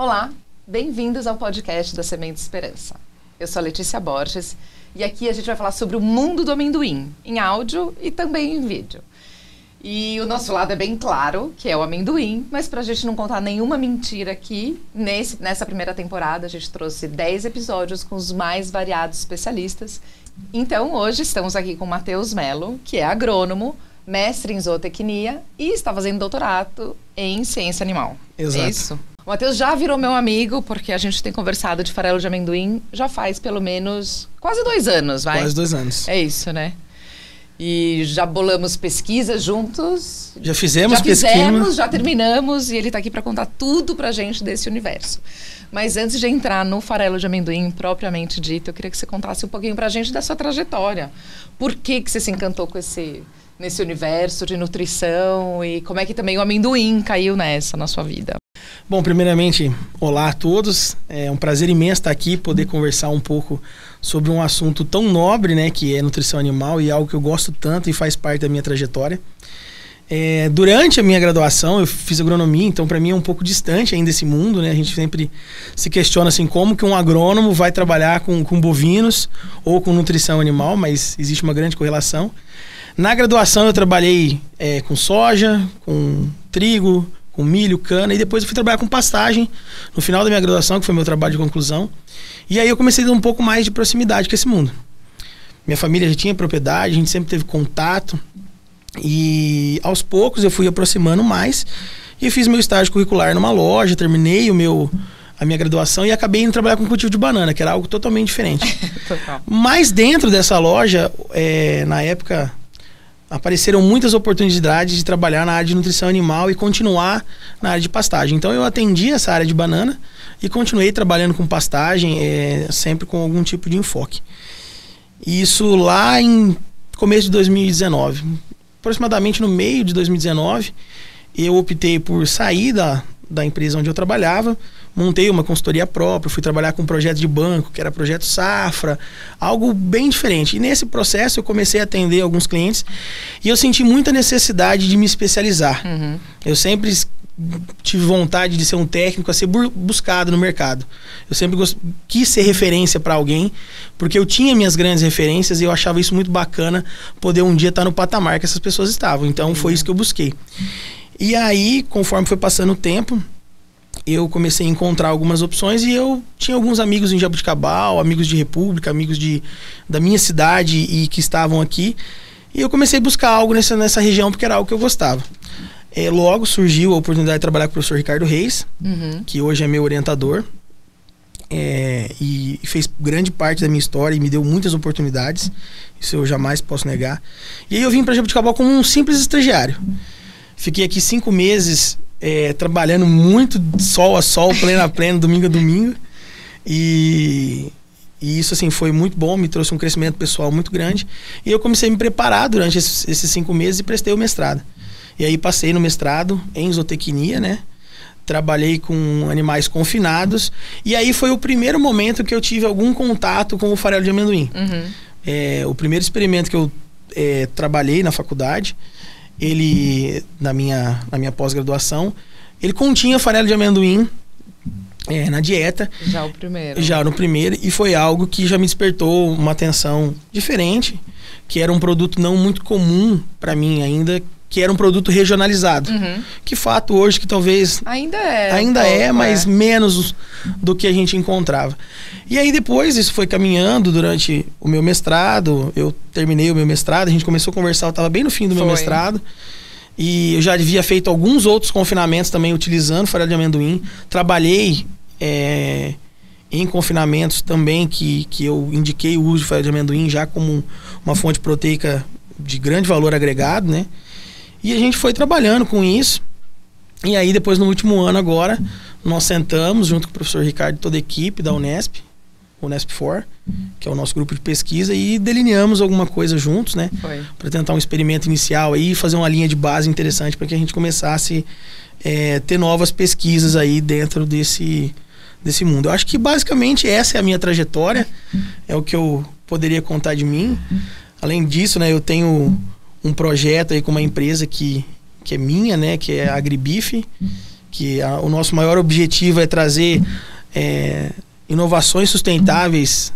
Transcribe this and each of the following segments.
Olá, bem-vindos ao podcast da Semente Esperança. Eu sou a Letícia Borges e aqui a gente vai falar sobre o mundo do amendoim, em áudio e também em vídeo. E o nosso lado é bem claro, que é o amendoim, mas para a gente não contar nenhuma mentira aqui, nessa primeira temporada a gente trouxe 10 episódios com os mais variados especialistas. Então hoje estamos aqui com o Matheus Mello, que é agrônomo, mestre em zootecnia e está fazendo doutorado em ciência animal. Exato. É isso? O Matheus já virou meu amigo, porque a gente tem conversado de farelo de amendoim já faz pelo menos quase 2 anos, vai? Quase 2 anos. É isso, né? E já bolamos pesquisas juntos. Já fizemos pesquisa. Já terminamos e ele está aqui para contar tudo pra gente desse universo. Mas antes de entrar no farelo de amendoim propriamente dito, eu queria que você contasse um pouquinho pra gente da sua trajetória. Por que você se encantou com nesse universo de nutrição e como é que também o amendoim caiu na sua vida? Bom, primeiramente, olá a todos. É um prazer imenso estar aqui, poder conversar um pouco sobre um assunto tão nobre, né, que é nutrição animal e algo que eu gosto tanto e faz parte da minha trajetória. Durante a minha graduação, eu fiz agronomia, então para mim é um pouco distante ainda esse mundo, né? A gente sempre se questiona assim, como que um agrônomo vai trabalhar com bovinos ou com nutrição animal, mas existe uma grande correlação. Na graduação eu trabalhei com soja, com trigo, com milho, cana, e depois eu fui trabalhar com pastagem no final da minha graduação, que foi meu trabalho de conclusão. E aí eu comecei a ter um pouco mais de proximidade com esse mundo. Minha família já tinha propriedade, a gente sempre teve contato, e aos poucos eu fui aproximando mais, e fiz meu estágio curricular numa loja, terminei a minha graduação e acabei indo trabalhar com cultivo de banana, que era algo totalmente diferente. Mas dentro dessa loja, na época, apareceram muitas oportunidades de trabalhar na área de nutrição animal e continuar na área de pastagem. Então eu atendi essa área de banana e continuei trabalhando com pastagem, sempre com algum tipo de enfoque. Isso lá em começo de 2019. Aproximadamente no meio de 2019, eu optei por sair da empresa onde eu trabalhava, montei uma consultoria própria, fui trabalhar com um projeto de banco, que era projeto Safra, algo bem diferente. E nesse processo eu comecei a atender alguns clientes e eu senti muita necessidade de me especializar. Uhum. Eu sempre tive vontade de ser um técnico a ser buscado no mercado. Eu sempre quis ser referência para alguém, porque eu tinha minhas grandes referências e eu achava isso muito bacana, poder um dia estar no patamar que essas pessoas estavam. Então foi isso que eu busquei. E aí, conforme foi passando o tempo, eu comecei a encontrar algumas opções e eu tinha alguns amigos em Jaboticabal, amigos de República, amigos da minha cidade e que estavam aqui. E eu comecei a buscar algo nessa região porque era algo que eu gostava. Logo surgiu a oportunidade de trabalhar com o professor Ricardo Reis, que hoje é meu orientador. E fez grande parte da minha história e me deu muitas oportunidades. Isso eu jamais posso negar. E aí eu vim para Jaboticabal como um simples estagiário. Fiquei aqui 5 meses trabalhando muito sol a sol, pleno a pleno, domingo a domingo. E isso assim foi muito bom, me trouxe um crescimento pessoal muito grande. E eu comecei a me preparar durante esses 5 meses e prestei o mestrado. E aí passei no mestrado em zootecnia, né? Trabalhei com animais confinados. E aí foi o primeiro momento que eu tive algum contato com o farelo de amendoim. Uhum. O primeiro experimento que eu trabalhei na faculdade, ele, na minha pós-graduação, ele continha farelo de amendoim na dieta. Já o primeiro. Já no primeiro. E foi algo que já me despertou uma atenção diferente, que era um produto não muito comum para mim ainda, que era um produto regionalizado. Uhum. Que fato hoje que talvez... Ainda é, mas menos do que a gente encontrava. E aí depois isso foi caminhando durante o meu mestrado. Eu terminei o meu mestrado, a gente começou a conversar, eu estava bem no fim do meu mestrado. E eu já havia feito alguns outros confinamentos também utilizando farelo de amendoim. Trabalhei em confinamentos também que eu indiquei o uso de farelo de amendoim já como uma fonte proteica de grande valor agregado, né? E a gente foi trabalhando com isso. E aí, depois, no último ano agora, nós sentamos junto com o professor Ricardo e toda a equipe da Unesp, Unesp 4, que é o nosso grupo de pesquisa, e delineamos alguma coisa juntos, né? Para tentar um experimento inicial aí, fazer uma linha de base interessante para que a gente começasse ter novas pesquisas aí dentro desse mundo. Eu acho que, basicamente, essa é a minha trajetória, é o que eu poderia contar de mim. Além disso, né, eu tenho um projeto aí com uma empresa que é minha, né, que é a Agribife, que o nosso maior objetivo é trazer inovações sustentáveis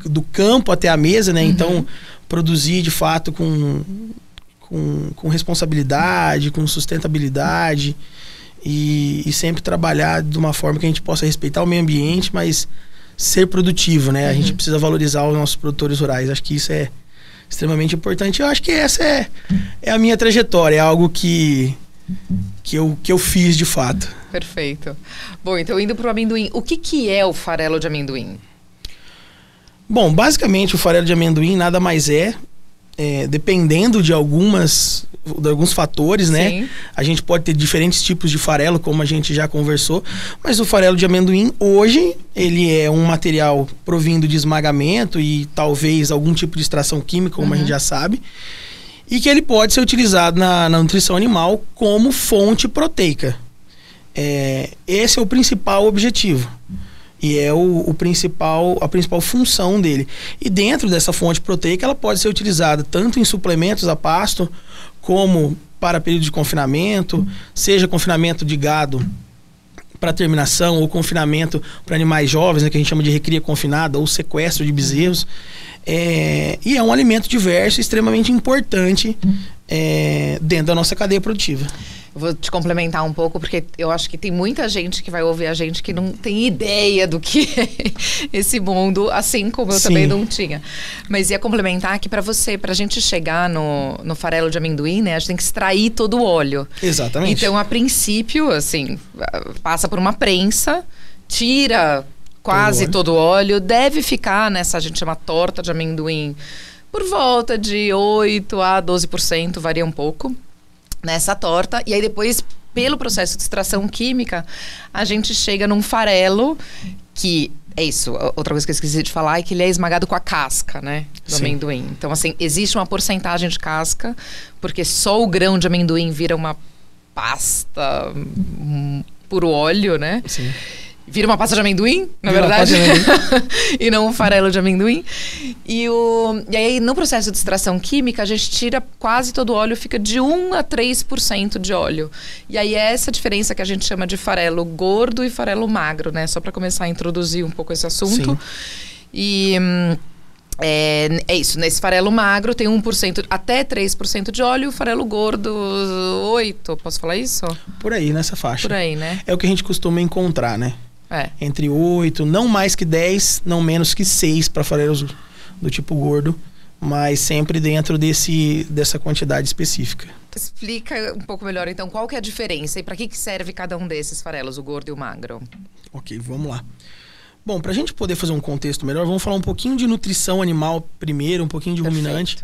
do campo até a mesa, né? Então, produzir de fato com responsabilidade, com sustentabilidade e sempre trabalhar de uma forma que a gente possa respeitar o meio ambiente, mas ser produtivo, né? A gente precisa valorizar os nossos produtores rurais. Acho que isso é extremamente importante. Eu acho que essa é a minha trajetória, é algo que eu fiz de fato. Perfeito. Bom, então indo para o amendoim, o que é o farelo de amendoim? Bom, basicamente o farelo de amendoim nada mais dependendo de alguns fatores, né? Sim. A gente pode ter diferentes tipos de farelo, como a gente já conversou, mas o farelo de amendoim hoje, ele é um material provindo de esmagamento e talvez algum tipo de extração química, como a gente já sabe, e que ele pode ser utilizado na nutrição animal como fonte proteica. Esse é o principal objetivo. E é a principal função dele. E dentro dessa fonte proteica, ela pode ser utilizada tanto em suplementos a pasto, como para período de confinamento, seja confinamento de gado para terminação, ou confinamento para animais jovens, né, que a gente chama de recria confinada, ou sequestro de bezerros. E é um alimento diverso, extremamente importante dentro da nossa cadeia produtiva. Vou te complementar um pouco, porque eu acho que tem muita gente que vai ouvir a gente que não tem ideia do que é esse mundo, assim como eu também não tinha. Mas ia complementar que pra gente chegar no farelo de amendoim, né, a gente tem que extrair todo o óleo. Exatamente. Então, a princípio, assim, passa por uma prensa, tira quase todo o óleo, deve ficar nessa, a gente chama torta de amendoim, por volta de 8 a 12%, varia um pouco, nessa torta. E aí depois, pelo processo de extração química, a gente chega num farelo que... É isso, outra coisa que eu esqueci de falar é que ele é esmagado com a casca, né, do amendoim. Então, assim, existe uma porcentagem de casca, porque só o grão de amendoim vira uma passa puro óleo, né? Sim. Vira uma pasta de amendoim, na verdade, e não um farelo de amendoim. E aí, no processo de extração química, a gente tira quase todo o óleo, fica de 1 a 3% de óleo. E aí, é essa diferença que a gente chama de farelo gordo e farelo magro, né? Só para começar a introduzir um pouco esse assunto. Sim. E é isso, nesse farelo magro tem 1% até 3% de óleo, o farelo gordo 8%, posso falar isso? Por aí, nessa faixa. Por aí, né? É o que a gente costuma encontrar, né? Entre 8, não mais que 10, não menos que 6 para farelos do tipo gordo, mas sempre dentro dessa quantidade específica. Explica um pouco melhor, então, qual que é a diferença e para que serve cada um desses farelos, o gordo e o magro? Ok, vamos lá. Bom, para a gente poder fazer um contexto melhor, vamos falar um pouquinho de nutrição animal primeiro, um pouquinho de ruminante,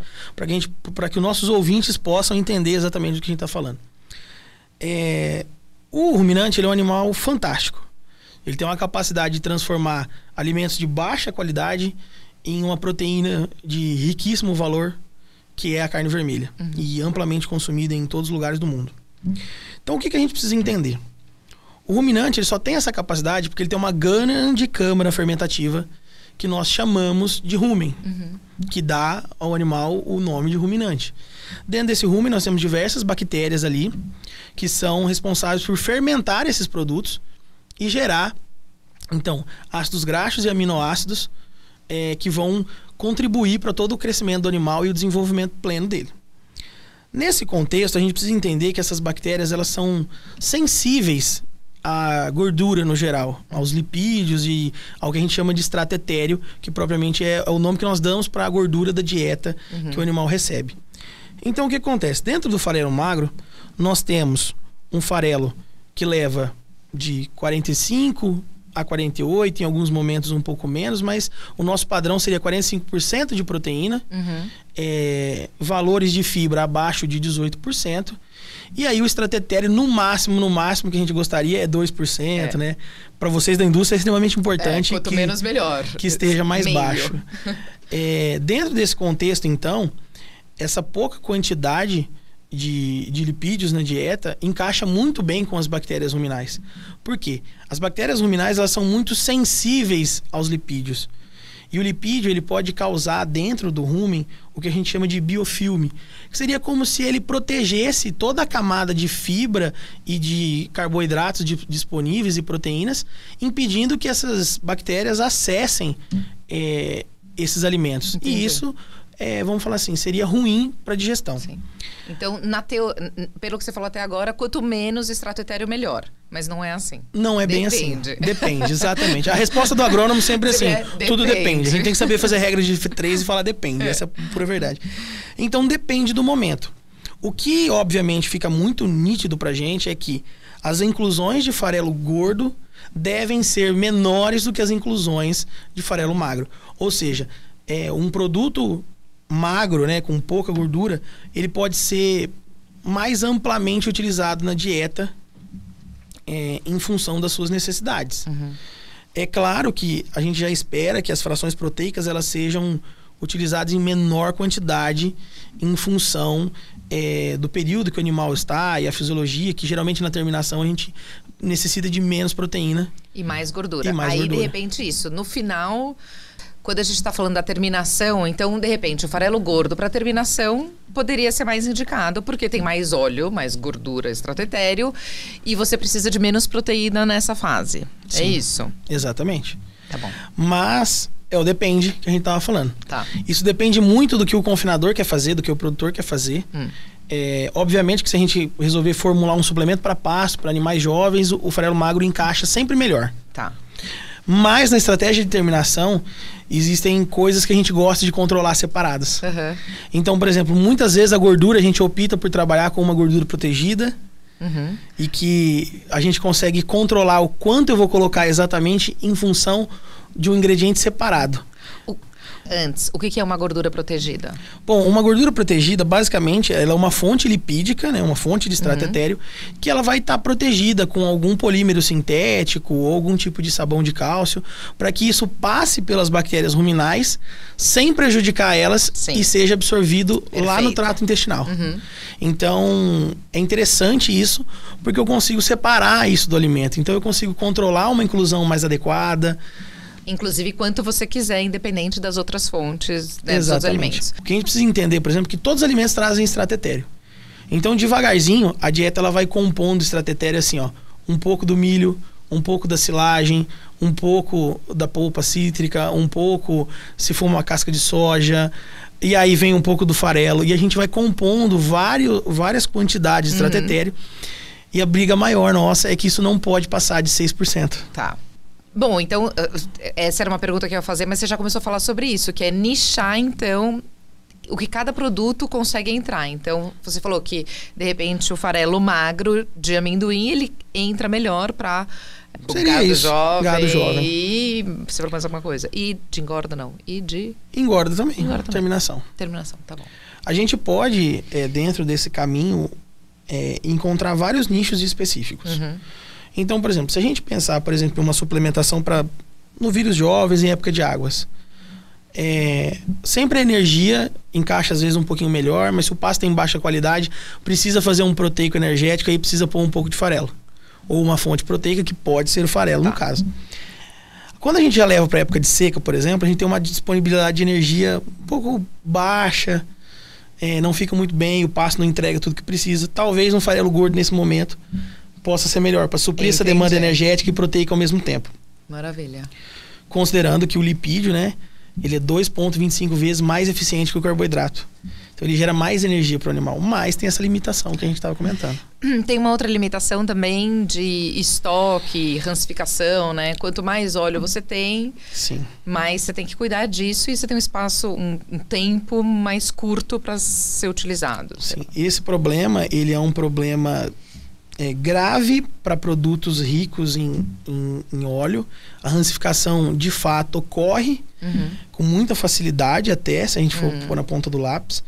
para que os nossos ouvintes possam entender exatamente do que a gente está falando. O ruminante, ele é um animal fantástico. Ele tem uma capacidade de transformar alimentos de baixa qualidade em uma proteína de riquíssimo valor, que é a carne vermelha. E amplamente consumida em todos os lugares do mundo. Então, o que a gente precisa entender? O ruminante, ele só tem essa capacidade porque ele tem uma grande câmara fermentativa que nós chamamos de rumen, que dá ao animal o nome de ruminante. Dentro desse rumen, nós temos diversas bactérias ali que são responsáveis por fermentar esses produtos e gerar, então, ácidos graxos e aminoácidos que vão contribuir para todo o crescimento do animal e o desenvolvimento pleno dele. Nesse contexto, a gente precisa entender que essas bactérias, elas são sensíveis à gordura no geral, aos lipídios e ao que a gente chama de extrato etéreo, que propriamente é o nome que nós damos para a gordura da dieta que o animal recebe. Então, o que acontece? Dentro do farelo magro, nós temos um farelo que leva de 45 a 48, em alguns momentos um pouco menos, mas o nosso padrão seria 45% de proteína, valores de fibra abaixo de 18%, e aí o extrato etéreo no máximo que a gente gostaria é 2%, né? Para vocês da indústria é extremamente importante quanto menos melhor. Que esteja mais baixo. Dentro desse contexto, então, essa pouca quantidade de lipídios na dieta encaixa muito bem com as bactérias ruminais. Por quê? As bactérias ruminais, elas são muito sensíveis aos lipídios. E o lipídio, ele pode causar dentro do rumen o que a gente chama de biofilme, que seria como se ele protegesse toda a camada de fibra e de carboidratos disponíveis e proteínas, impedindo que essas bactérias acessem esses alimentos. Entendi. E isso, vamos falar assim, seria ruim para a digestão. Sim. Então, pelo que você falou até agora, quanto menos extrato etéreo, melhor. Mas não é assim. Não é bem assim. Depende, exatamente. A resposta do agrônomo sempre é assim, tudo depende. A gente tem que saber fazer regra de 3 e falar depende. Essa é a pura verdade. Então, depende do momento. O que, obviamente, fica muito nítido pra gente é que as inclusões de farelo gordo devem ser menores do que as inclusões de farelo magro. Ou seja, um produto magro, né, com pouca gordura, ele pode ser mais amplamente utilizado na dieta em função das suas necessidades. Uhum. É claro que a gente já espera que as frações proteicas elas sejam utilizadas em menor quantidade em função do período que o animal está e a fisiologia, que geralmente na terminação a gente necessita de menos proteína. E mais gordura. De repente, isso. No final, quando a gente está falando da terminação, então, de repente, o farelo gordo para terminação poderia ser mais indicado, porque tem mais óleo, mais gordura, extrato etéreo, e você precisa de menos proteína nessa fase. Sim, é isso? Exatamente. Tá bom. Mas o depende que a gente estava falando. Tá. Isso depende muito do que o confinador quer fazer, do que o produtor quer fazer. Obviamente que se a gente resolver formular um suplemento para pasto, para animais jovens, o farelo magro encaixa sempre melhor. Tá. Mas na estratégia de terminação, existem coisas que a gente gosta de controlar separadas. Uhum. Então, por exemplo, muitas vezes a gordura a gente opta por trabalhar com uma gordura protegida. Uhum. E que a gente consegue controlar o quanto eu vou colocar exatamente em função de um ingrediente separado. Antes, o que é uma gordura protegida? Bom, uma gordura protegida, basicamente, ela é uma fonte lipídica, né? Uma fonte de extrato etéreo, que ela vai estar protegida com algum polímero sintético ou algum tipo de sabão de cálcio, para que isso passe pelas bactérias ruminais sem prejudicar elas. Sim. E seja absorvido. Perfeito. Lá no trato intestinal. Uhum. Então, é interessante isso, porque eu consigo separar isso do alimento. Então, eu consigo controlar uma inclusão mais adequada. Inclusive, quanto você quiser, independente das outras fontes, né, dos outros alimentos. O que a gente precisa entender, por exemplo, que todos os alimentos trazem extrato etéreo. Então, devagarzinho, a dieta ela vai compondo extrato etéreo assim, ó. Um pouco do milho, um pouco da silagem, um pouco da polpa cítrica, um pouco, se for uma casca de soja, e aí vem um pouco do farelo. E a gente vai compondo várias quantidades de extrato etéreo. E a briga maior nossa é que isso não pode passar de 6%. Tá. Bom, então, essa era uma pergunta que eu ia fazer, mas você já começou a falar sobre isso, que é nichar, então, o que cada produto consegue entrar. Então, você falou que, de repente, o farelo magro de amendoim, ele entra melhor para gado jovem. E você falou mais alguma coisa? E de engorda, não? E de... Engorda também. Terminação. Terminação, tá bom. A gente pode, dentro desse caminho, encontrar vários nichos específicos. Uhum. Então, por exemplo, se a gente pensar, por exemplo, em uma suplementação para novilhos jovens em época de águas, sempre a energia encaixa às vezes um pouquinho melhor, mas se o pasto tem baixa qualidade, precisa fazer um proteico energético, aí precisa pôr um pouco de farelo. Ou uma fonte proteica que pode ser o farelo, no caso. Quando a gente já leva para a época de seca, por exemplo, a gente tem uma disponibilidade de energia um pouco baixa, não fica muito bem, o pasto não entrega tudo que precisa. Talvez um farelo gordo nesse momento possa ser melhor para suprir essa demanda energética e proteica ao mesmo tempo. Maravilha. Considerando que o lipídio, né, ele é 2,25 vezes mais eficiente que o carboidrato. Então ele gera mais energia para o animal, mas tem essa limitação que a gente estava comentando. Tem uma outra limitação também de estoque, rancificação, né? Quanto mais óleo você tem, sim, mais você tem que cuidar disso e você tem um espaço, um tempo mais curto para ser utilizado. Sim, esse problema, ele é um problema grave para produtos ricos em óleo. A rancificação de fato ocorre com muita facilidade, até se a gente for pôr na ponta do lápis.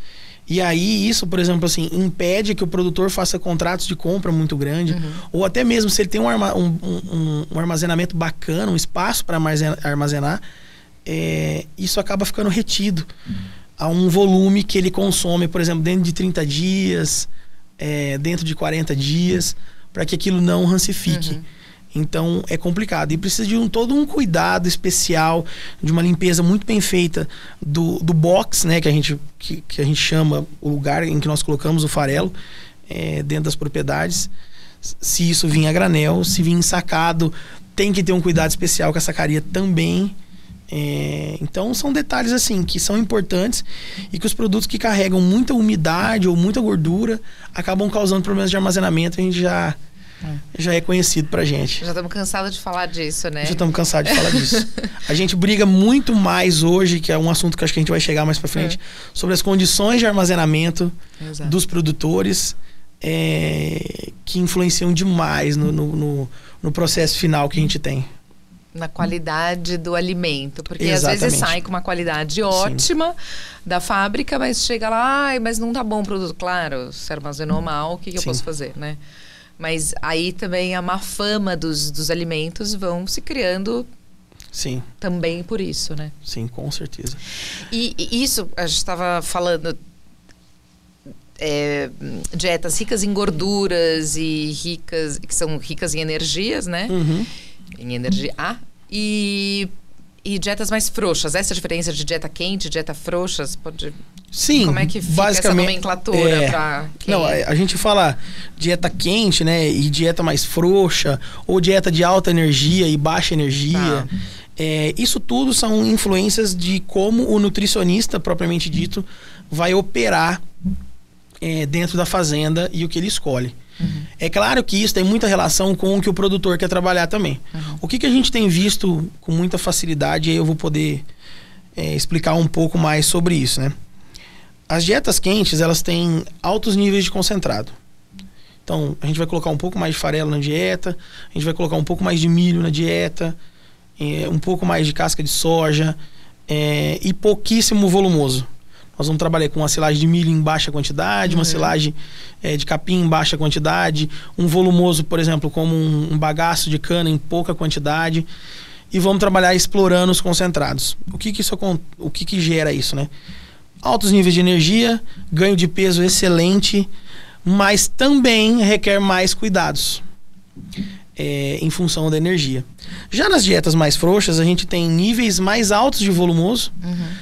E aí isso, por exemplo, assim, impede que o produtor faça contratos de compra muito grande, ou até mesmo se ele tem um armazenamento bacana, um espaço para armazenar, isso acaba ficando retido a um volume que ele consome, por exemplo, dentro de 30 dias, dentro de 40 dias, para que aquilo não rancifique. Então é complicado. E precisa de todo um cuidado especial, de uma limpeza muito bem feita do box, né? Que a gente chama o lugar em que nós colocamos o farelo dentro das propriedades. Se isso vir a granel, se vir ensacado, tem que ter um cuidado especial com a sacaria também. Então são detalhes assim que são importantes e que os produtos que carregam muita umidade ou muita gordura acabam causando problemas de armazenamento. A gente já é conhecido pra gente. Já estamos cansados de falar disso, né? Já estamos cansados de falar disso. A gente briga muito mais hoje, que é um assunto que acho que a gente vai chegar mais pra frente, sobre as condições de armazenamento dos produtores, que influenciam demais no processo final que a gente tem. Na qualidade do alimento, porque Exatamente. Às vezes sai com uma qualidade ótima da fábrica, mas chega lá, mas não tá bom o produto. Claro, se armazenou mal, o que eu posso fazer, né? Mas aí também a má fama dos alimentos vão se criando também por isso, né? Sim, com certeza. E isso, a gente estava falando... dietas ricas em gorduras e que são ricas em energias, né? Em energia A. E dietas mais frouxas. Essa diferença de dieta quente e dieta frouxas pode... Sim, como é que fica basicamente, essa nomenclatura para quem... Não, a gente fala dieta quente, né? E dieta mais frouxa, ou dieta de alta energia e baixa energia. Isso tudo são influências de como o nutricionista, propriamente dito, vai operar dentro da fazenda e o que ele escolhe. É claro que isso tem muita relação com o que o produtor quer trabalhar também. O que a gente tem visto com muita facilidade, e aí eu vou poder explicar um pouco mais sobre isso, né? As dietas quentes, elas têm altos níveis de concentrado. Então, a gente vai colocar um pouco mais de farelo na dieta, a gente vai colocar um pouco mais de milho na dieta, um pouco mais de casca de soja, e pouquíssimo volumoso. Nós vamos trabalhar com uma silagem de milho em baixa quantidade, uma silagem de capim em baixa quantidade, um volumoso, por exemplo, como um bagaço de cana em pouca quantidade. E vamos trabalhar explorando os concentrados. O que gera isso, né? Altos níveis de energia, ganho de peso excelente, mas também requer mais cuidados em função da energia. Já nas dietas mais frouxas, a gente tem níveis mais altos de volumoso.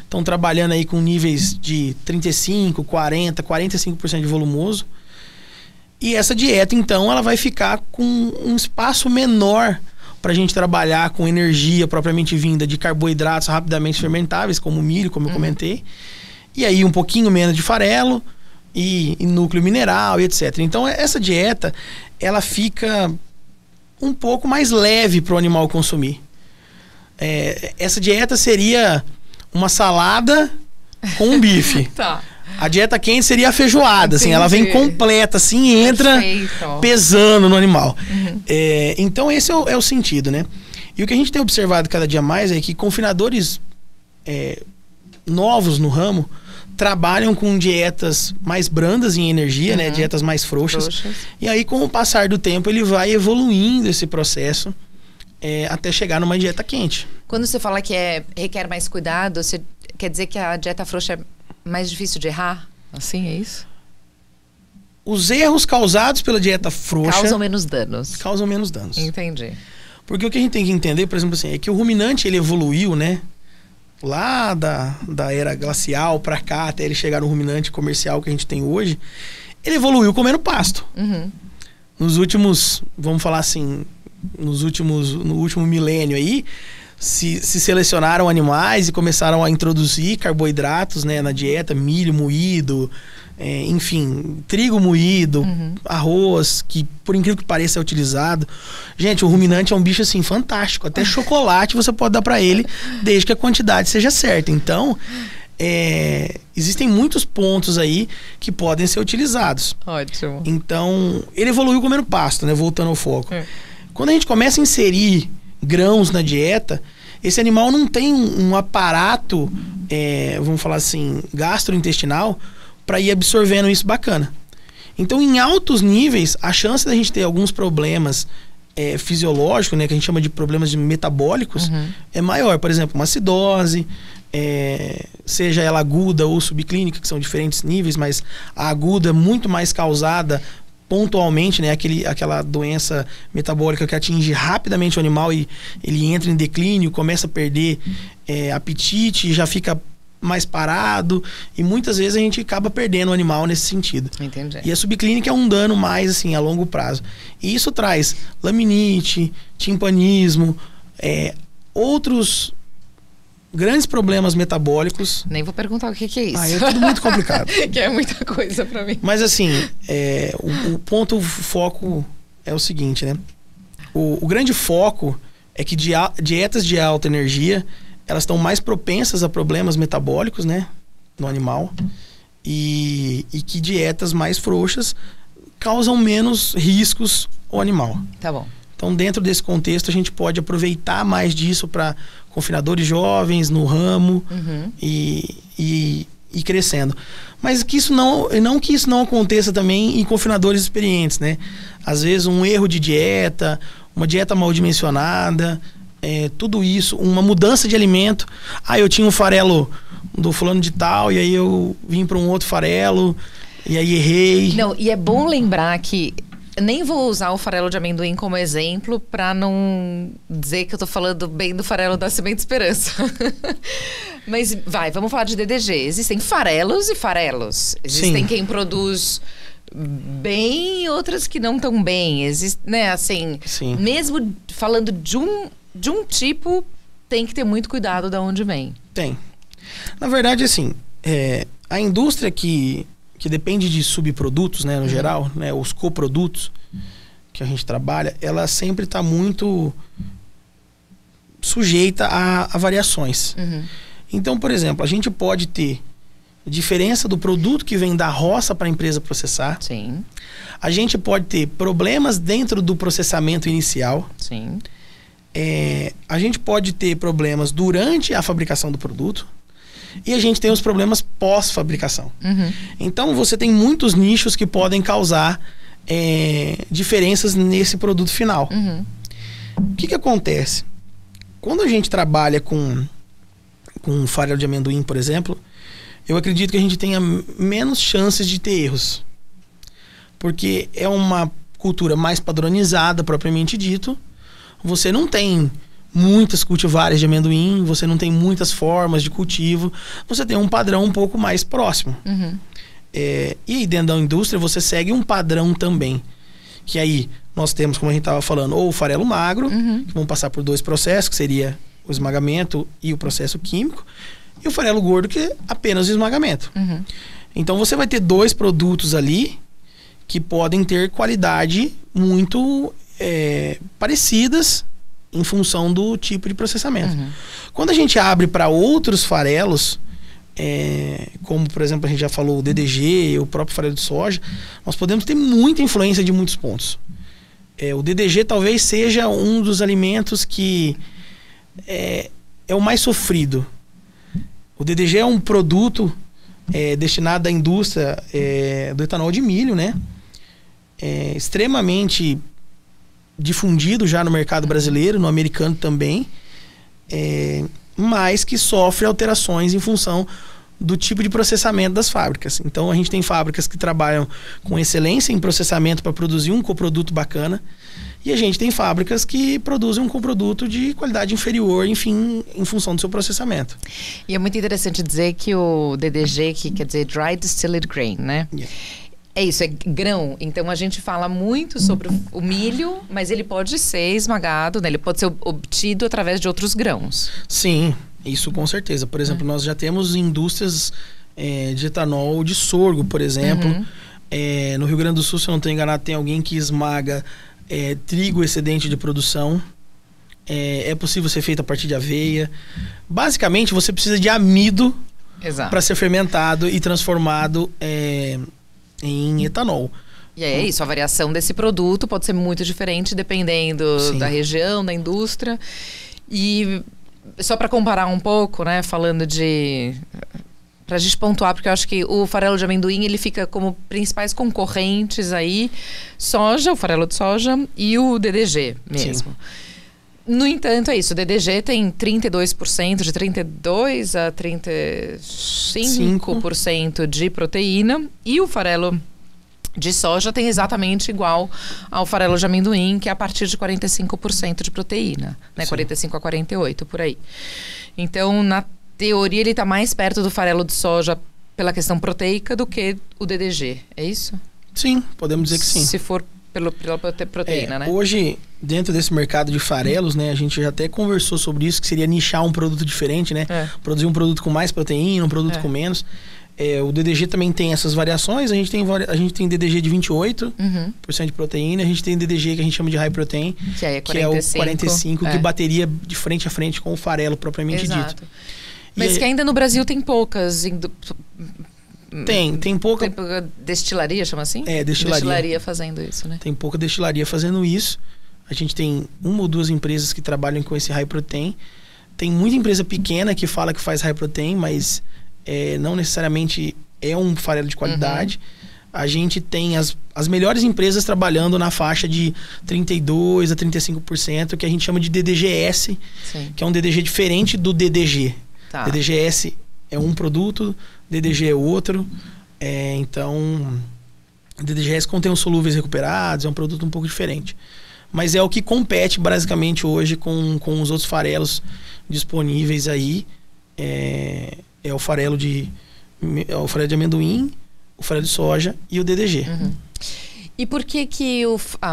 Estão trabalhando aí com níveis de 35%, 40%, 45% de volumoso. E essa dieta, então, ela vai ficar com um espaço menor para a gente trabalhar com energia propriamente vinda de carboidratos rapidamente fermentáveis, como o milho, como eu comentei. E aí um pouquinho menos de farelo e núcleo mineral e etc. Então, essa dieta, ela fica um pouco mais leve para o animal consumir. Essa dieta seria uma salada com um bife. A dieta quente seria a feijoada, assim, ela vem completa, assim, e entra pesando no animal. Então esse é o sentido, né? E o que a gente tem observado cada dia mais é que confinadores novos no ramo trabalham com dietas mais brandas em energia, né? Dietas mais frouxas. E aí, com o passar do tempo, ele vai evoluindo esse processo até chegar numa dieta quente. Quando você fala que requer mais cuidado, você quer dizer que a dieta frouxa é mais difícil de errar? Assim, é isso? Os erros causados pela dieta frouxa... Causam menos danos. Causam menos danos. Entendi. Porque o que a gente tem que entender, por exemplo, assim, é que o ruminante, ele evoluiu, né? Lá da era glacial pra cá, até ele chegar no ruminante comercial que a gente tem hoje, ele evoluiu comendo pasto. Nos últimos, vamos falar assim, no último milênio aí, se selecionaram animais e começaram a introduzir carboidratos, né, na dieta, milho moído, enfim, trigo moído, arroz, que por incrível que pareça é utilizado. Gente, o ruminante é um bicho assim fantástico, até chocolate você pode dar para ele, desde que a quantidade seja certa. Então, existem muitos pontos aí que podem ser utilizados. Ótimo. Então, ele evoluiu comendo pasto, né, voltando ao foco. Quando a gente começa a inserir grãos na dieta, esse animal não tem um aparato, vamos falar assim, gastrointestinal, para ir absorvendo isso bacana. Então, em altos níveis, a chance da gente ter alguns problemas fisiológicos, né, que a gente chama de problemas metabólicos, é maior. Por exemplo, uma acidose, seja ela aguda ou subclínica, que são diferentes níveis, mas a aguda é muito mais causada pontualmente, né, aquela doença metabólica que atinge rapidamente o animal e ele entra em declínio, começa a perder apetite, já fica mais parado, e muitas vezes a gente acaba perdendo o animal nesse sentido. Entendi. E a subclínica é um dano mais assim a longo prazo. E isso traz laminite, timpanismo, outros grandes problemas metabólicos. Nem vou perguntar o que é isso. É tudo muito complicado. Que é muita coisa pra mim. Mas assim, o ponto foco é o seguinte, né? O grande foco é que dietas de alta energia, elas estão mais propensas a problemas metabólicos, né, no animal, e que dietas mais frouxas causam menos riscos ao animal. Tá bom. Então, dentro desse contexto, a gente pode aproveitar mais disso para confinadores jovens no ramo e crescendo. Mas que isso não que isso não aconteça também em confinadores experientes, né? Às vezes um erro de dieta, uma dieta mal dimensionada, tudo isso, uma mudança de alimento. Eu tinha um farelo do fulano de tal e aí eu vim para um outro farelo e aí errei. Não, e é bom lembrar que nem vou usar o farelo de amendoim como exemplo para não dizer que eu tô falando bem do farelo da Semente Esperança. Mas vamos falar de DDG. Existem farelos e farelos. Existem quem produz bem e outras que não tão bem. Né, assim, Sim. Mesmo falando de um tipo, tem que ter muito cuidado de onde vem. Tem. Na verdade, assim, a indústria que depende de subprodutos, né, no geral, né, os coprodutos que a gente trabalha, ela sempre está muito sujeita a variações. Então, por exemplo, a gente pode ter diferença do produto que vem da roça para a empresa processar. Sim. A gente pode ter problemas dentro do processamento inicial. Sim. A gente pode ter problemas durante a fabricação do produto. E a gente tem os problemas pós-fabricação. Então, você tem muitos nichos que podem causar diferenças nesse produto final. O que acontece? Quando a gente trabalha com farelo de amendoim, por exemplo, eu acredito que a gente tenha menos chances de ter erros. Porque é uma cultura mais padronizada, propriamente dito. Você não tem muitas cultivares de amendoim, você não tem muitas formas de cultivo, você tem um padrão um pouco mais próximo. E aí dentro da indústria você segue um padrão também. Que aí nós temos, como a gente estava falando, ou o farelo magro, que vão passar por 2 processos, que seria o esmagamento e o processo químico, e o farelo gordo, que é apenas o esmagamento. Então você vai ter 2 produtos ali que podem ter qualidade muito parecidas em função do tipo de processamento. Quando a gente abre para outros farelos, como por exemplo a gente já falou o DDG, o próprio farelo de soja, nós podemos ter muita influência de muitos pontos. O DDG talvez seja um dos alimentos que é o mais sofrido. O DDG é um produto destinado à indústria do etanol de milho, né? Extremamente difundido já no mercado brasileiro, no americano também, mas que sofre alterações em função do tipo de processamento das fábricas. Então a gente tem fábricas que trabalham com excelência em processamento para produzir um coproduto bacana, e a gente tem fábricas que produzem um coproduto de qualidade inferior, enfim, em função do seu processamento. E é muito interessante dizer que o DDG, que quer dizer Dry Distilled Grain, né? É isso, é grão. Então a gente fala muito sobre o milho, mas ele pode ser esmagado, né? Ele pode ser obtido através de outros grãos. Sim, isso com certeza. Por exemplo, nós já temos indústrias de etanol de sorgo, por exemplo. No Rio Grande do Sul, se eu não estou enganado, tem alguém que esmaga trigo excedente de produção. É possível ser feito a partir de aveia. Basicamente, você precisa de amido para ser fermentado e transformado em etanol. E é isso, a variação desse produto pode ser muito diferente dependendo da região, da indústria. E só para comparar um pouco, né, falando pra gente pontuar, porque eu acho que o farelo de amendoim, ele fica como principais concorrentes aí, soja, o farelo de soja e o DDG mesmo. Sim. No entanto, é isso, o DDG tem 32%, de 32% a 35% de proteína, e o farelo de soja tem exatamente igual ao farelo de amendoim, que é a partir de 45% de proteína, né? 45 a 48, por aí. Então, na teoria, ele está mais perto do farelo de soja pela questão proteica do que o DDG, é isso? Sim, podemos dizer que sim. Se for pela proteína, né? Hoje, dentro desse mercado de farelos, né, a gente já até conversou sobre isso, que seria nichar um produto diferente, né? Produzir um produto com mais proteína, um produto com menos. O DDG também tem essas variações. A gente tem DDG de 28% de proteína. A gente tem DDG que a gente chama de high protein, que é o 45%, que bateria de frente a frente com o farelo propriamente dito. Mas que ainda no Brasil tem poucas... Tem pouca... Tem pouca destilaria, chama assim? Destilaria fazendo isso, né? Tem pouca destilaria fazendo isso. A gente tem 1 ou 2 empresas que trabalham com esse high protein. Tem muita empresa pequena que fala que faz high protein, mas não necessariamente é um farelo de qualidade. A gente tem as melhores empresas trabalhando na faixa de 32% a 35%, que a gente chama de DDGS, que é um DDG diferente do DDG. DDGS é um produto, DDG é outro. Então, DDGS contém os solúveis recuperados, é um produto um pouco diferente. Mas é o que compete basicamente hoje com os outros farelos disponíveis aí. É o farelo de amendoim, o farelo de soja e o DDG. E por que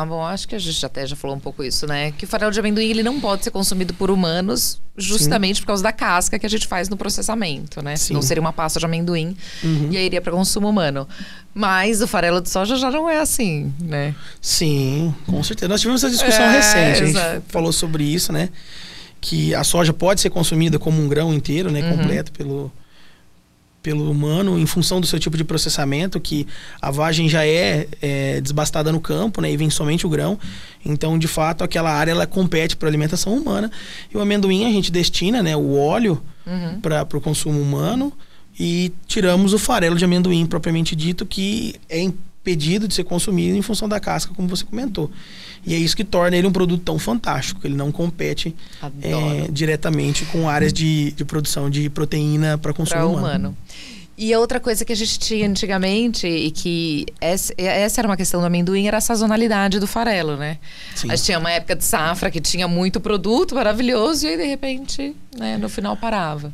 bom, acho que a gente até já falou um pouco isso, né? Que o farelo de amendoim ele não pode ser consumido por humanos justamente por causa da casca que a gente faz no processamento, né? Não seria uma pasta de amendoim e aí iria para consumo humano. Mas o farelo de soja já não é assim, né? Sim, com certeza. Nós tivemos essa discussão recente, a gente falou sobre isso, né? Que a soja pode ser consumida como um grão inteiro, né? Completo pelo humano, em função do seu tipo de processamento, que a vagem já é desbastada no campo, né, e vem somente o grão. Então, de fato, aquela área ela compete para a alimentação humana. E o amendoim a gente destina, né, o óleo para o consumo humano e tiramos o farelo de amendoim propriamente dito, que é impedido de ser consumido em função da casca, como você comentou. E é isso que torna ele um produto tão fantástico. Ele não compete diretamente com áreas de produção de proteína para consumo humano. E a outra coisa que a gente tinha antigamente, e que essa era uma questão do amendoim, era a sazonalidade do farelo, né? A gente tinha uma época de safra que tinha muito produto maravilhoso e aí, de repente, né, no final parava.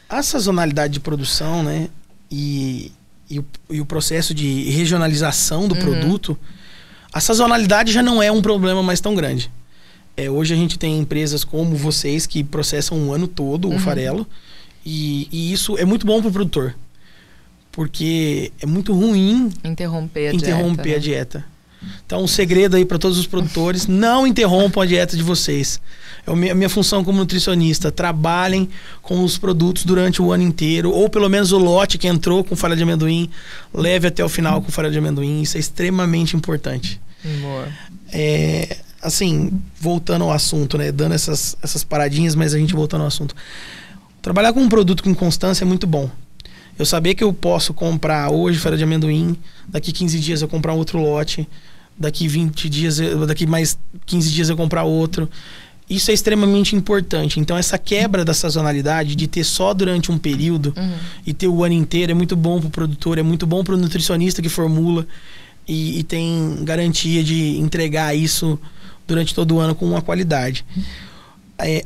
A sazonalidade de produção, né, e o processo de regionalização do produto... A sazonalidade já não é um problema mais tão grande. Hoje a gente tem empresas como vocês que processam o ano todo o farelo. E isso é muito bom para o produtor. Porque é muito ruim interromper a dieta. Então, um segredo aí para todos os produtores: não interrompam a dieta de vocês. A minha função como nutricionista: trabalhem com os produtos durante o ano inteiro, ou pelo menos o lote que entrou com farelo de amendoim, leve até o final com farelo de amendoim. Isso é extremamente importante. Assim, voltando ao assunto, né? Dando essas paradinhas, mas a gente voltando ao assunto. Trabalhar com um produto com constância é muito bom. Eu saber que eu posso comprar hoje farelo de amendoim, daqui 15 dias eu comprar outro lote, daqui 20 dias, daqui mais 15 dias eu comprar outro. Isso é extremamente importante. Então, essa quebra da sazonalidade, de ter só durante um período e ter o ano inteiro, é muito bom para o produtor, é muito bom para o nutricionista que formula e tem garantia de entregar isso durante todo o ano com uma qualidade.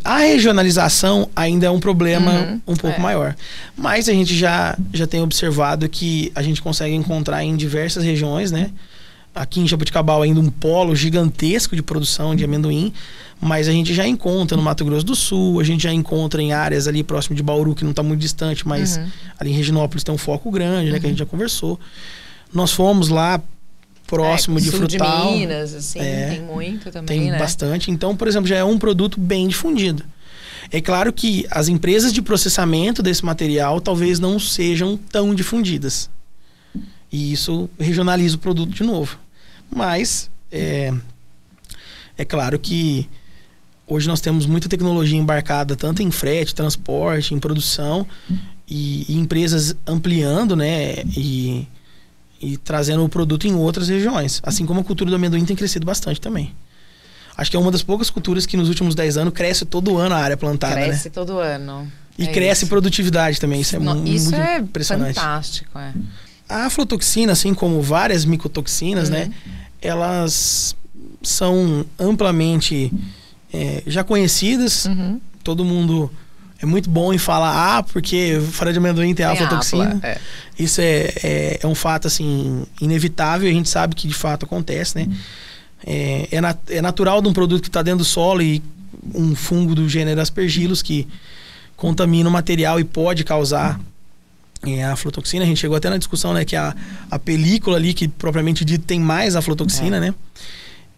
A regionalização ainda é um problema um pouco maior. Mas a gente já tem observado que a gente consegue encontrar em diversas regiões, né? Aqui em Jaboticabal ainda um polo gigantesco de produção de amendoim, mas a gente já encontra no Mato Grosso do Sul, a gente já encontra em áreas ali próximo de Bauru, que não está muito distante, mas ali em Reginópolis tem um foco grande, né? Que a gente já conversou. Nós fomos lá próximo de Frutal. De Minas, assim, tem muito também, tem bastante. Então, por exemplo, já é um produto bem difundido. É claro que as empresas de processamento desse material talvez não sejam tão difundidas. E isso regionaliza o produto de novo. Mas é claro que hoje nós temos muita tecnologia embarcada, tanto em frete, transporte, em produção, e empresas ampliando, né, e trazendo o produto em outras regiões. Assim como a cultura do amendoim tem crescido bastante também. Acho que é uma das poucas culturas que nos últimos 10 anos cresce todo ano a área plantada, Cresce todo ano. E cresce produtividade também. Isso é muito é impressionante. Fantástico, A aflatoxina, assim como várias micotoxinas, né? Elas são amplamente já conhecidas. Todo mundo é muito bom em falar, porque farinha de amendoim tem aflatoxina. Isso é um fato, assim, inevitável. A gente sabe que de fato acontece, né? É natural de um produto que está dentro do solo e um fungo do gênero Aspergillus que contamina o material e pode causar a aflatoxina. A gente chegou até na discussão, né, que a película ali, que propriamente dito tem mais aflatoxina, né?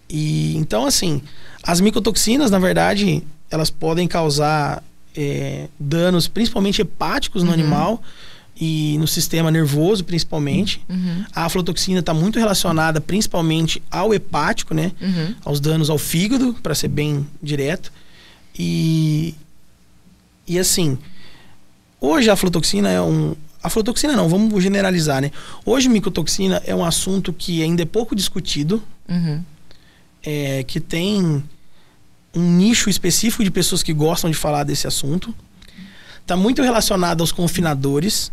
E então, assim, as micotoxinas, na verdade, elas podem causar danos principalmente hepáticos no animal e no sistema nervoso, principalmente. A aflatoxina está muito relacionada principalmente ao hepático, né? Aos danos ao fígado, para ser bem direto. E assim, hoje a aflatoxina aflatoxina não, vamos generalizar, né? Hoje micotoxina é um assunto que ainda é pouco discutido, que tem um nicho específico de pessoas que gostam de falar desse assunto. Está muito relacionado aos confinadores.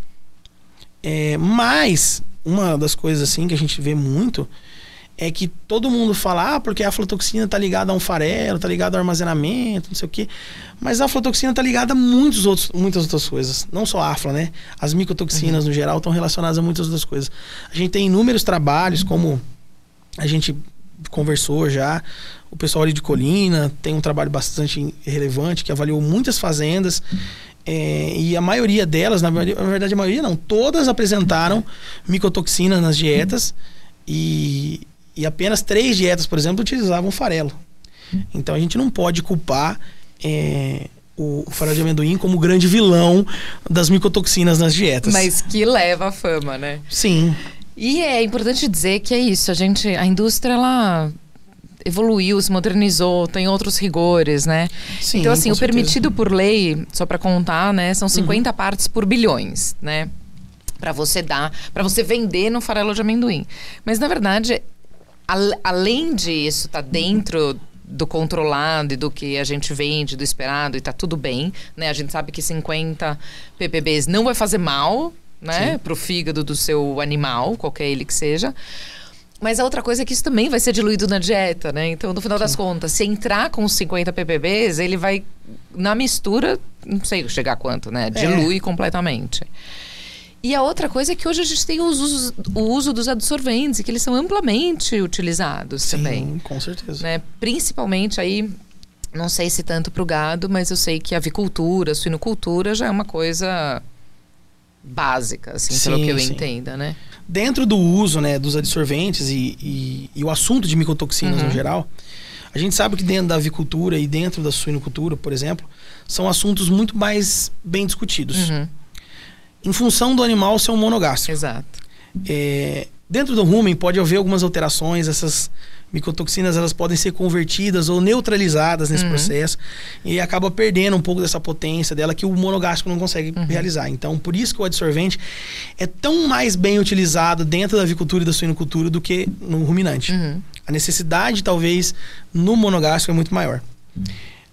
Mas uma das coisas assim que a gente vê muito é que todo mundo fala, porque a aflatoxina tá ligada a um farelo, tá ligada ao armazenamento, não sei o quê. Mas a aflatoxina tá ligada a muitas outras coisas. Não só a afla, né? As micotoxinas, no geral, estão relacionadas a muitas outras coisas. A gente tem inúmeros trabalhos, como a gente conversou já. O pessoal ali de Colina tem um trabalho bastante relevante, que avaliou muitas fazendas. E a maioria delas, na verdade a maioria não, todas apresentaram micotoxina nas dietas e apenas 3 dietas, por exemplo, utilizavam farelo. Então a gente não pode culpar o farelo de amendoim como o grande vilão das micotoxinas nas dietas. Mas que leva a fama, né? Sim. E é importante dizer que é isso, a indústria, ela evoluiu, se modernizou, tem outros rigores, né? Sim, então, assim, o certeza. permitido por lei, só para contar, né, são 50 partes por bilhões, né? Para você vender no farelo de amendoim. Mas, na verdade, além disso, tá dentro do controlado e do que a gente vende, do esperado, e tá tudo bem, né? A gente sabe que 50 ppbs não vai fazer mal, né? Pro fígado do seu animal, qualquer ele que seja. Mas a outra coisa é que isso também vai ser diluído na dieta, né? Então, no final das contas, se entrar com 50 ppbs, ele vai, na mistura, não sei chegar a quanto, né? Dilui completamente. E a outra coisa é que hoje a gente tem o uso dos adsorventes, que eles são amplamente utilizados também. Sim, com certeza. Né? Principalmente aí, não sei se tanto para o gado, mas eu sei que a avicultura, a suinocultura já é uma coisa básica, assim, pelo que eu entenda, né? Dentro do uso, né, dos adsorventes e o assunto de micotoxinas no geral, a gente sabe que dentro da avicultura e dentro da suinocultura, por exemplo, são assuntos muito mais bem discutidos. Em função do animal ser um monogástrico. Exato. Dentro do rumen pode haver algumas alterações, essas micotoxinas elas podem ser convertidas ou neutralizadas nesse processo e acaba perdendo um pouco dessa potência dela que o monogástrico não consegue realizar. Então, por isso que o adsorvente é tão mais bem utilizado dentro da avicultura e da suinocultura do que no ruminante. A necessidade, talvez, no monogástrico é muito maior.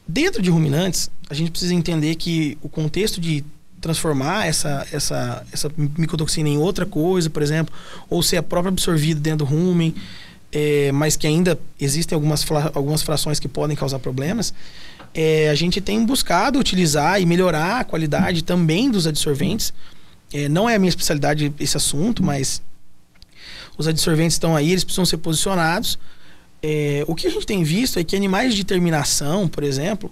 Dentro de ruminantes, a gente precisa entender que o contexto de transformar essa micotoxina em outra coisa, por exemplo, ou ser a própria absorvida dentro do rumen, mas que ainda existem algumas frações que podem causar problemas, a gente tem buscado utilizar e melhorar a qualidade também dos adsorventes. Não é a minha especialidade esse assunto, mas os adsorventes estão aí, eles precisam ser posicionados. O que a gente tem visto é que animais de terminação, por exemplo,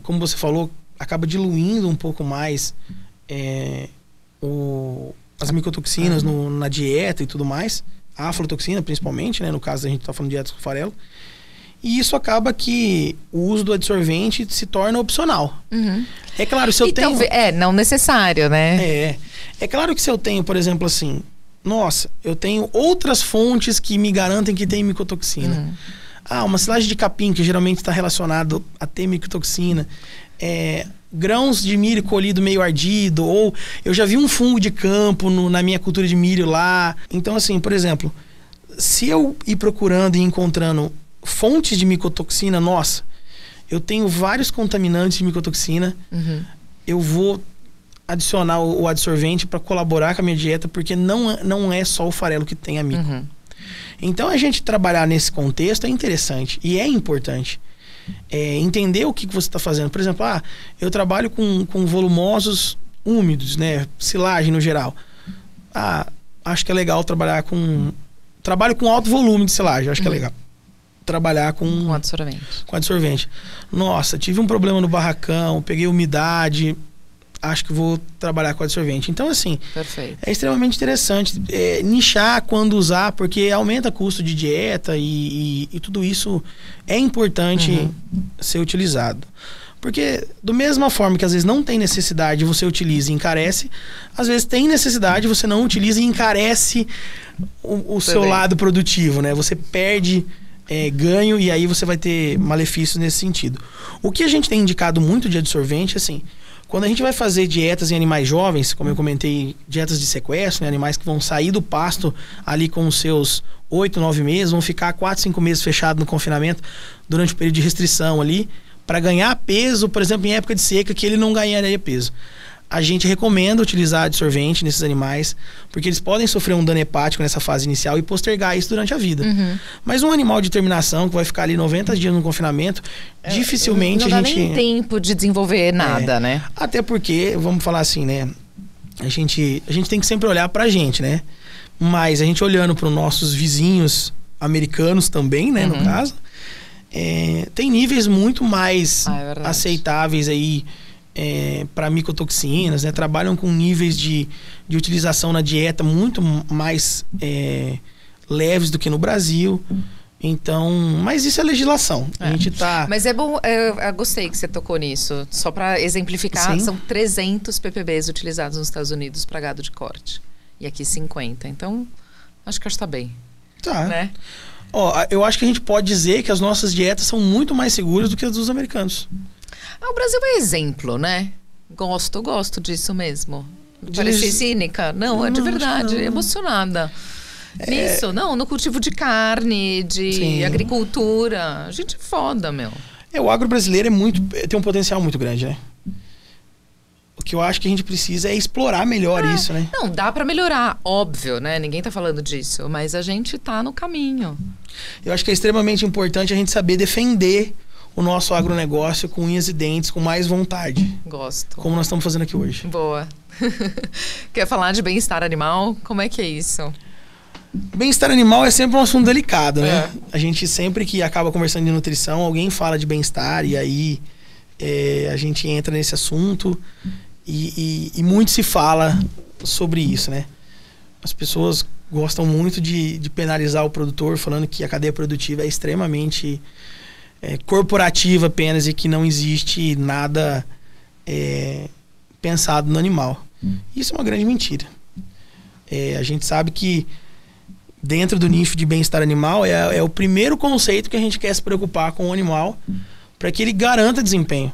como você falou, acaba diluindo um pouco mais as micotoxinas na dieta e tudo mais. A aflatoxina, principalmente, né? No caso, a gente está falando de dieta com farelo. E isso acaba que o uso do adsorvente se torna opcional. É claro, se eu tenho... não necessário, né? É claro que se eu tenho, por exemplo, assim... Nossa, eu tenho outras fontes que me garantem que tem micotoxina. Uma silagem de capim, que geralmente está relacionado a ter micotoxina. Grãos de milho colhido meio ardido, ou eu já vi um fungo de campo na minha cultura de milho lá. Então, assim, por exemplo, se eu ir procurando e encontrando fontes de micotoxina, nossa, eu tenho vários contaminantes de micotoxina, eu vou adicionar o adsorvente para colaborar com a minha dieta, porque não é só o farelo que tem a mico. Então, a gente trabalhar nesse contexto é interessante e é importante. Entender o que você está fazendo. Por exemplo, eu trabalho com volumosos úmidos, né? Silagem no geral. Acho que é legal trabalhar com... Trabalho com alto volume de silagem, acho que é legal. Trabalhar com adsorvente. Nossa, tive um problema no barracão, peguei umidade, acho que vou trabalhar com adsorvente. Então, assim, perfeito. É extremamente interessante nichar quando usar, porque aumenta custo de dieta e tudo isso é importante ser utilizado. Porque, da mesma forma que às vezes não tem necessidade, você utiliza e encarece, às vezes tem necessidade, você não utiliza e encarece o seu lado produtivo, né? Você perde ganho e aí você vai ter malefícios nesse sentido. O que a gente tem indicado muito de adsorvente, assim, quando a gente vai fazer dietas em animais jovens, como eu comentei, dietas de sequestro, né, animais que vão sair do pasto ali com os seus 8, 9 meses, vão ficar 4, 5 meses fechados no confinamento durante o período de restrição ali, para ganhar peso, por exemplo, em época de seca, que ele não ganharia peso. A gente recomenda utilizar adsorvente nesses animais, porque eles podem sofrer um dano hepático nessa fase inicial e postergar isso durante a vida. Mas um animal de terminação que vai ficar ali 90 dias no confinamento, dificilmente não dá nem tempo de desenvolver nada, né? Até porque, vamos falar assim, né? A gente tem que sempre olhar pra gente, né? Mas a gente olhando para os nossos vizinhos americanos também, né? No caso, tem níveis muito mais aceitáveis aí para micotoxinas, né? Trabalham com níveis de utilização na dieta muito mais leves do que no Brasil. Então, mas isso é legislação. A gente tá... Mas é bom, eu gostei que você tocou nisso. Só para exemplificar, são 300 ppbs utilizados nos Estados Unidos para gado de corte. E aqui 50. Então, acho que está bem. Tá. Né? Eu acho que a gente pode dizer que as nossas dietas são muito mais seguras do que as dos americanos. O Brasil é exemplo, né? Gosto disso mesmo. Parecer cínica? Não, é de verdade, emocionada. Nisso, no cultivo de carne, de agricultura. A gente é foda, meu. O agro brasileiro tem um potencial muito grande, né? O que eu acho que a gente precisa é explorar melhor isso, né? Não, dá pra melhorar, óbvio, né? Ninguém tá falando disso, mas a gente tá no caminho. Eu acho que é extremamente importante a gente saber defender o nosso agronegócio com unhas e dentes, com mais vontade. Gosto. Como nós estamos fazendo aqui hoje. Boa. Quer falar de bem-estar animal? Como é que é isso? Bem-estar animal é sempre um assunto delicado, né? A gente sempre que acaba conversando de nutrição, alguém fala de bem-estar e aí a gente entra nesse assunto e muito se fala sobre isso, né? As pessoas gostam muito de penalizar o produtor, falando que a cadeia produtiva é extremamente corporativa apenas e que não existe nada pensado no animal. Isso é uma grande mentira. A gente sabe que dentro do nicho de bem-estar animal é o primeiro conceito que a gente quer se preocupar com o animal para que ele garanta desempenho.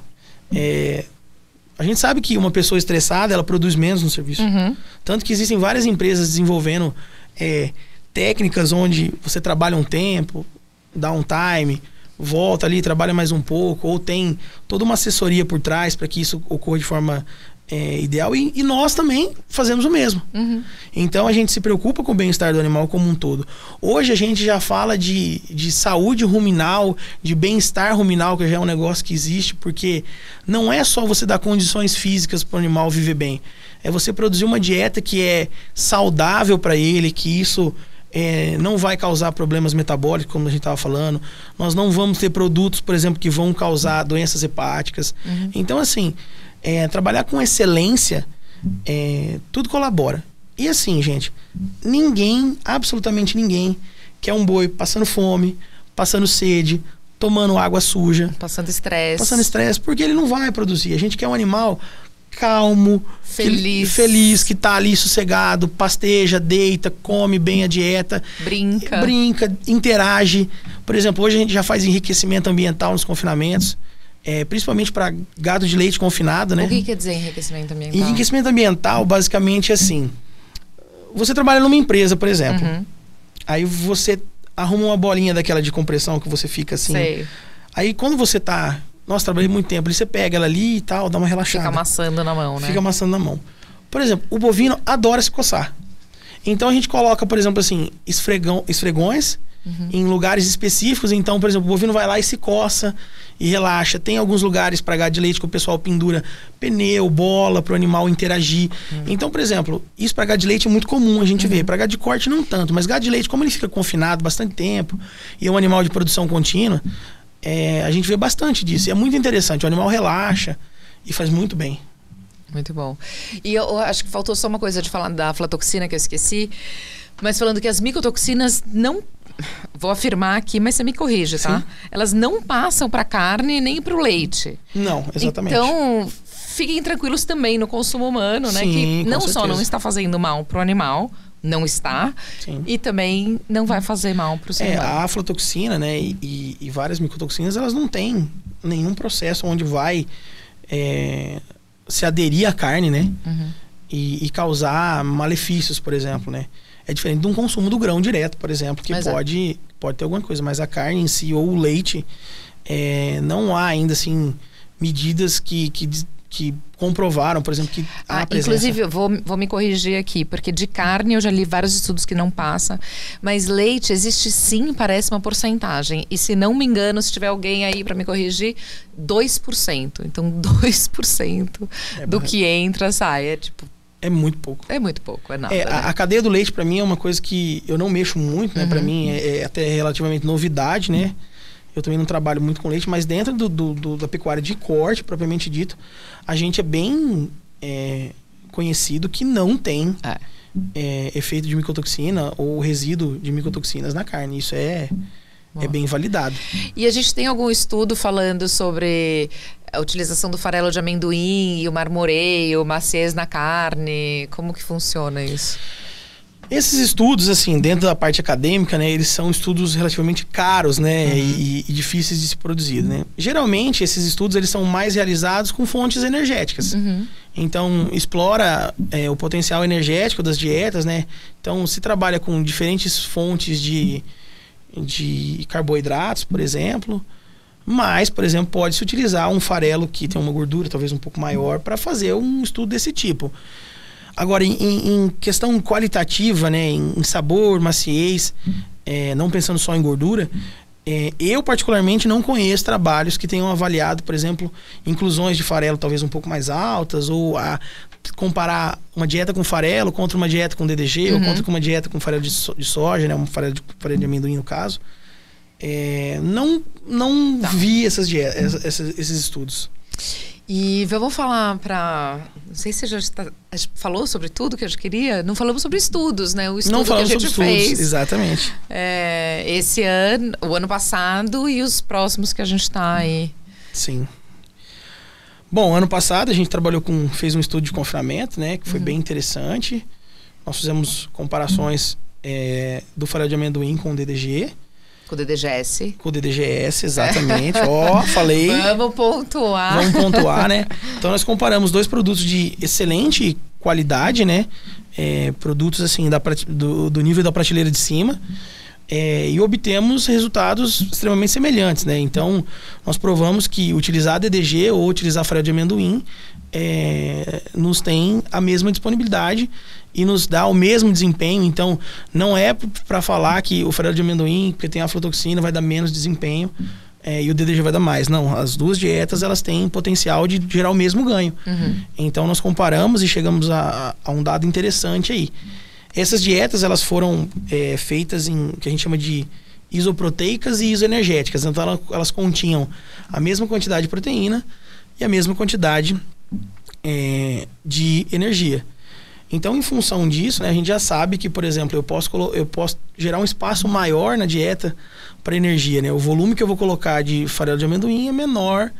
A gente sabe que uma pessoa estressada, ela produz menos no serviço. Tanto que existem várias empresas desenvolvendo técnicas onde você trabalha um tempo, dá um time, volta ali, trabalha mais um pouco, ou tem toda uma assessoria por trás para que isso ocorra de forma ideal. E nós também fazemos o mesmo. Então a gente se preocupa com o bem-estar do animal como um todo. Hoje a gente já fala de saúde ruminal, de bem-estar ruminal, que já é um negócio que existe, porque não é só você dar condições físicas para o animal viver bem. É você produzir uma dieta que é saudável para ele, que isso não vai causar problemas metabólicos, como a gente estava falando. Nós não vamos ter produtos, por exemplo, que vão causar doenças hepáticas. Então, assim, trabalhar com excelência, tudo colabora. E assim, gente, absolutamente ninguém, quer um boi passando fome, passando sede, tomando água suja. Passando estresse, porque ele não vai produzir. A gente quer um animal calmo, feliz, que tá ali sossegado, pasteja, deita, come bem a dieta, brinca, interage. Por exemplo, hoje a gente já faz enriquecimento ambiental nos confinamentos, principalmente para gado de leite confinado, né? O que quer dizer enriquecimento ambiental? Enriquecimento ambiental, basicamente, é assim: você trabalha numa empresa, por exemplo, aí você arruma uma bolinha daquela de compressão que você fica assim. Sei. Aí quando você tá Nossa, trabalhei muito tempo. Aí você pega ela ali e tal, dá uma relaxada. Fica amassando na mão, né? Fica amassando na mão. Por exemplo, o bovino adora se coçar. Então a gente coloca, por exemplo, assim, esfregões em lugares específicos. Então, por exemplo, o bovino vai lá e se coça e relaxa. Tem alguns lugares para gado de leite que o pessoal pendura pneu, bola para o animal interagir. Então, por exemplo, isso para gado de leite é muito comum a gente ver. Para gado de corte não tanto, mas gado de leite, como ele fica confinado bastante tempo e é um animal de produção contínua, a gente vê bastante disso. E é muito interessante. O animal relaxa e faz muito bem. Muito bom. E eu acho que faltou só uma coisa de falar da aflatoxina que eu esqueci, mas falando que as micotoxinas não... Vou afirmar aqui, mas você me corrige, tá? Sim. Elas não passam para carne nem para o leite. Não, exatamente. Então, fiquem tranquilos também no consumo humano, né? Sim, que não certeza. só não está fazendo mal para o animal, não está, Sim. E também não vai fazer mal para o ser humano. A aflatoxina, né, e várias micotoxinas, elas não têm nenhum processo onde vai se aderir à carne, né? E causar malefícios, por exemplo, né? É diferente de um consumo do grão direto, por exemplo, que pode ter alguma coisa. Mas a carne em si ou o leite, não há ainda, assim, medidas que comprovaram, por exemplo, que há presença. Inclusive, eu vou me corrigir aqui, porque de carne eu já li vários estudos que não passa, mas leite existe sim, parece uma porcentagem. E se não me engano, se tiver alguém aí para me corrigir, 2%. Então, 2% do que entra, sai. É tipo... É muito pouco. É muito pouco, é nada. Né? A cadeia do leite, para mim, é uma coisa que eu não mexo muito, né? Para mim, é até relativamente novidade, né? Eu também não trabalho muito com leite, mas dentro da pecuária de corte, propriamente dito, a gente é bem conhecido que não tem efeito de micotoxina ou resíduo de micotoxinas na carne. Isso é bem validado. E a gente tem algum estudo falando sobre a utilização do farelo de amendoim e o marmoreio, maciez na carne? Como que funciona isso? Esses estudos, assim, dentro da parte acadêmica, né, eles são estudos relativamente caros, né, e difíceis de se produzir, né. Geralmente, esses estudos, eles são mais realizados com fontes energéticas. Então, explora o potencial energético das dietas, né. Então, se trabalha com diferentes fontes de carboidratos, por exemplo. Mas, por exemplo, pode-se utilizar um farelo que tem uma gordura talvez um pouco maior para fazer um estudo desse tipo. Agora, em questão qualitativa, né, em sabor, maciez, não pensando só em gordura, eu particularmente não conheço trabalhos que tenham avaliado, por exemplo, inclusões de farelo talvez um pouco mais altas, ou a comparar uma dieta com farelo contra uma dieta com DDG, ou contra uma dieta com farelo de soja, né, um farelo de amendoim no caso. Não vi esses estudos. E vamos falar para... Não sei se a gente falou sobre tudo que a gente queria. Não falamos sobre estudos, né? O estudo que a gente fez. Exatamente. Esse ano, o ano passado e os próximos que a gente está aí. Sim. Bom, ano passado a gente fez um estudo de confinamento, né? Que foi bem interessante. Nós fizemos comparações do farelo de amendoim com o DDG. Com o DDGS. Com o DDGS, exatamente. Falei. Vamos pontuar, né? Então, nós comparamos dois produtos de excelente qualidade, né? Produtos, assim, do nível da prateleira de cima. E obtemos resultados extremamente semelhantes, né? Então, nós provamos que utilizar DDG ou utilizar farelo de amendoim nos tem a mesma disponibilidade e nos dá o mesmo desempenho. Então, não é para falar que o farelo de amendoim, porque tem aflatoxina, vai dar menos desempenho e o DDG vai dar mais. Não, as duas dietas, elas têm potencial de gerar o mesmo ganho. Então, nós comparamos e chegamos a um dado interessante aí. Essas dietas, elas foram feitas em que a gente chama de isoproteicas e isoenergéticas. Então, elas continham a mesma quantidade de proteína e a mesma quantidade de energia. Então, em função disso, né, a gente já sabe que, por exemplo, eu posso gerar um espaço maior na dieta para energia, né? O volume que eu vou colocar de farelo de amendoim é menor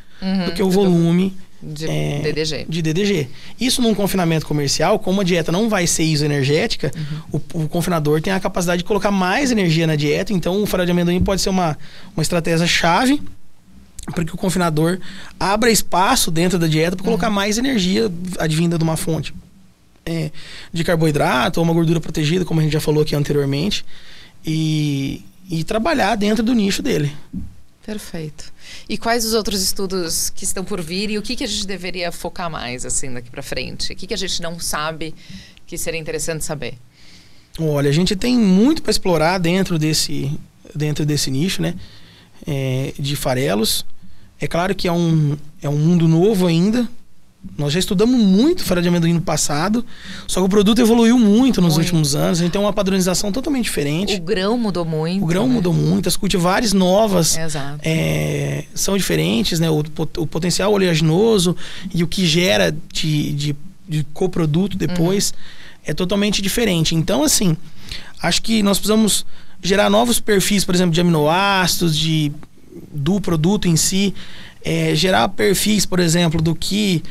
do que o volume de DDG. Isso num confinamento comercial, como a dieta não vai ser isoenergética, o confinador tem a capacidade de colocar mais energia na dieta. Então, o farelo de amendoim pode ser uma estratégia chave para que o confinador abra espaço dentro da dieta para colocar mais energia advinda de uma fonte de carboidrato ou uma gordura protegida, como a gente já falou aqui anteriormente, e trabalhar dentro do nicho dele. Perfeito. E quais os outros estudos que estão por vir e o que a gente deveria focar mais, assim, daqui para frente? O que a gente não sabe que seria interessante saber? Olha, a gente tem muito para explorar dentro desse nicho, né? De farelos. É claro que é um mundo novo ainda. Nós já estudamos muito farelo de amendoim no passado, só que o produto evoluiu muito nos últimos anos. A gente tem uma padronização totalmente diferente. O grão mudou muito. O grão mudou muito. As cultivares novas são diferentes, né? O potencial oleaginoso e o que gera de coproduto depois é totalmente diferente. Então, assim, acho que nós precisamos gerar novos perfis, por exemplo, de aminoácidos, do produto em si. Gerar perfis, por exemplo, do que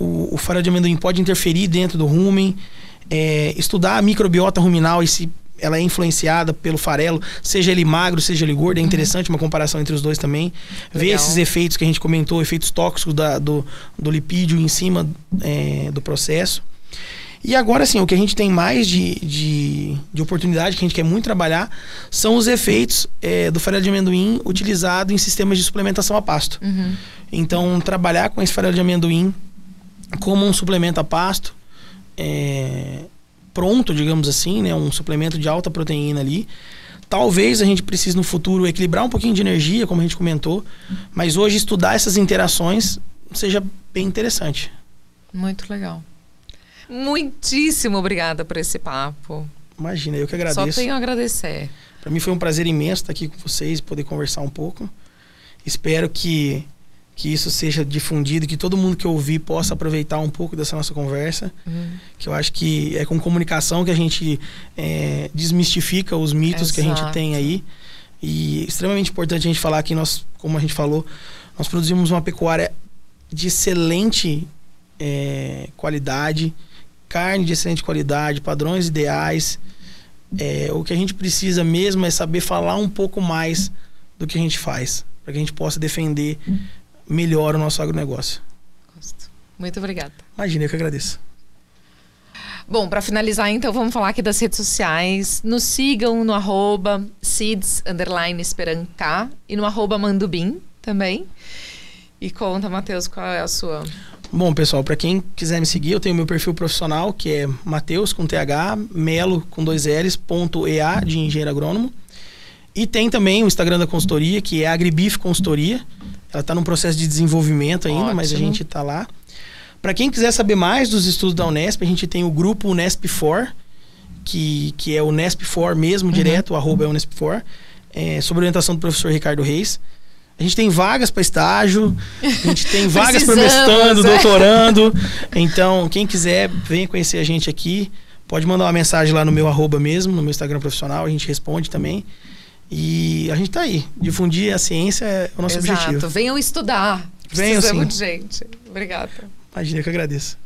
o farelo de amendoim pode interferir dentro do rumen, estudar a microbiota ruminal e se ela é influenciada pelo farelo, seja ele magro, seja ele gordo. É interessante uma comparação entre os dois também. Legal. Ver esses efeitos que a gente comentou, efeitos tóxicos do lipídio em cima do processo. E agora sim, o que a gente tem mais de oportunidade, que a gente quer muito trabalhar, são os efeitos do farelo de amendoim utilizado em sistemas de suplementação a pasto. Então, trabalhar com esse farelo de amendoim como um suplemento a pasto, pronto, digamos assim, né? Um suplemento de alta proteína ali. Talvez a gente precise no futuro equilibrar um pouquinho de energia, como a gente comentou, mas hoje estudar essas interações seja bem interessante. Muito legal. Muitíssimo obrigada por esse papo. Imagina, eu que agradeço. Só tenho a agradecer. Para mim foi um prazer imenso estar aqui com vocês e poder conversar um pouco. Espero que isso seja difundido, que todo mundo que ouvir possa aproveitar um pouco dessa nossa conversa. Que eu acho que é com comunicação que a gente desmistifica os mitos que a gente tem aí. E extremamente importante a gente falar que nós, como a gente falou, nós produzimos uma pecuária de excelente qualidade, carne de excelente qualidade, padrões ideais. O que a gente precisa mesmo é saber falar um pouco mais do que a gente faz, para que a gente possa defender melhor o nosso agronegócio. Gosto. Muito obrigada. Imagina, eu que agradeço. Bom, para finalizar, então, vamos falar aqui das redes sociais. Nos sigam no @seeds_esperanca e no @mandubim também. E conta, Matheus, qual é a sua... Bom, pessoal, para quem quiser me seguir, eu tenho meu perfil profissional, que é Matheus, com TH, Melo, com 2 L's, .ea, de engenheiro agrônomo. E tem também o Instagram da consultoria, que é Agribif Consultoria. Ela está num processo de desenvolvimento ainda, Ótimo. Mas a gente está lá. Para quem quiser saber mais dos estudos da Unesp, a gente tem o grupo Unesp4, que é o Unesp4 mesmo, direto, @ Unesp4, sob orientação do professor Ricardo Reis. A gente tem vagas para estágio, a gente tem vagas para mestrando, doutorando. Então, quem quiser, venha conhecer a gente aqui. Pode mandar uma mensagem lá no meu @ mesmo, no meu Instagram profissional, a gente responde também. E a gente tá aí. Difundir a ciência é o nosso objetivo. Venham estudar. Venham, precisamos sim. de gente. Obrigada. Imagina, que eu agradeço.